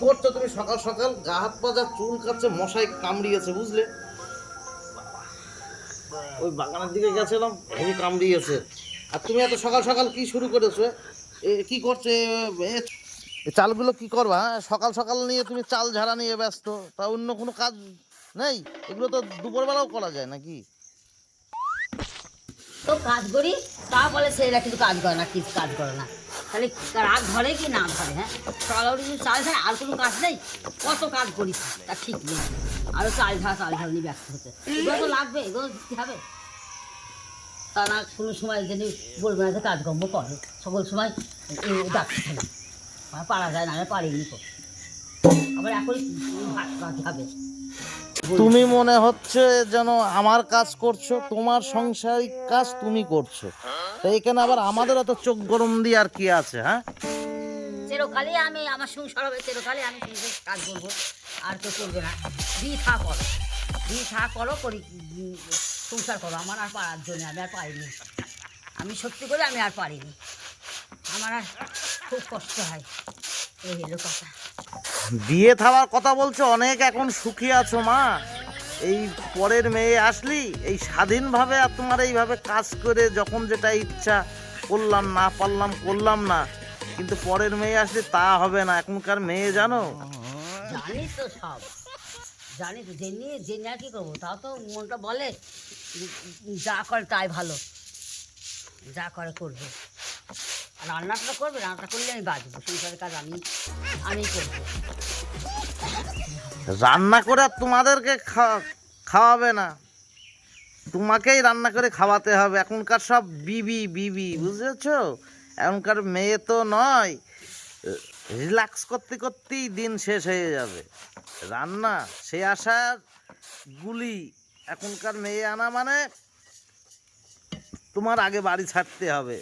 করছো তুমি সকাল সকাল? গা হাত পা যা চুল কাটছে, মশাই কামড়িয়েছে বুঝলে। ওই বাগানের দিকে গেছিলাম, হেভি কামড়িয়েছে। আর তুমি এত সকাল সকাল কি শুরু করেছো? কি করছে এ চালগুলো কি করবা? হ্যাঁ, সকাল সকাল নিয়ে তুমি চাল ঝাড়া নিয়ে ব্যস্ত, তা অন্য কোনো কাজ নেই? এগুলো তো দুপুরবেলাও করা যায় নাকি? তো কাজ করি, তা বলে ছেলেরা কিন্তু কাজ করে না, কিছু কাজ করে না। তাহলে রাগ ধরে কি না ধরে? হ্যাঁ, সকালে উঠে যদি চাল ছাড়া আর কোনো কাজ নেই, কত কাজ করি তা ঠিক নেই। আরও চাল ঝাড় নিয়ে ব্যস্ত হচ্ছে, এগুলো তো লাগবে, এগুলো দিতে হবে। তা না কোনো সময় যদি বলবে না যে কাজকর্ম করে, সকল সময় ডাকছে না, পারা যায় না, আমি পারিনি তো। আবার এখনই ভাত রাখতে হবে। তুমি মনে হচ্ছে যেন আমার কাজ করছো, তোমার সংসারিক কাজ তুমি করছো, তো এখানে আবার আমাদের অত চোখ গরম দিয়ে আর কি আছে? হ্যাঁ, চিরকালই আমি আমার সংসার হবে, চিরকালই আমি সংসার কাজ করবো, আর কেউ করবে না। বৃথা করো করি, সংসার করো। আমার আর পারার জন্য আমি আর পারিনি, আমি সত্যি করে আমি আর পারিনি, আমার আর খুব কষ্ট হয়। এই হলো কথা। বিয়ে থাওয়ার কথা বলছো, অনেক এখন সুখী আছো মা। এই পরের মেয়ে আসলি এই স্বাধীনভাবে আর তোমার এইভাবে কাজ করে যখন যেটা ইচ্ছা করলাম, না পারলাম করলাম না, কিন্তু পরের মেয়ে আসলে তা হবে না। এখনকার মেয়ে জানো, জানি তো সব, জানি তো, জেনে আর কি করবো? তাও তো মনটা বলে যা করে তাই ভালো, যা করে করবে। আর রান্নাটা করবে, রান্নাটা করলে আমি বাঁচবো, সংসারের কাজ আমি করবো। রান্না করে আর তোমাদেরকে খাওয়াবে না, তোমাকেই রান্না করে খাওয়াতে হবে। এখনকার সব বিবি বিবি, বুঝেছো? এখনকার মেয়ে তো নয়, রিল্যাক্স করতে করতেই দিন শেষ হয়ে যাবে। রান্না সে আশার গুলি, এখনকার মেয়ে আনা মানে তোমার আগে বাড়ি ছাড়তে হবে।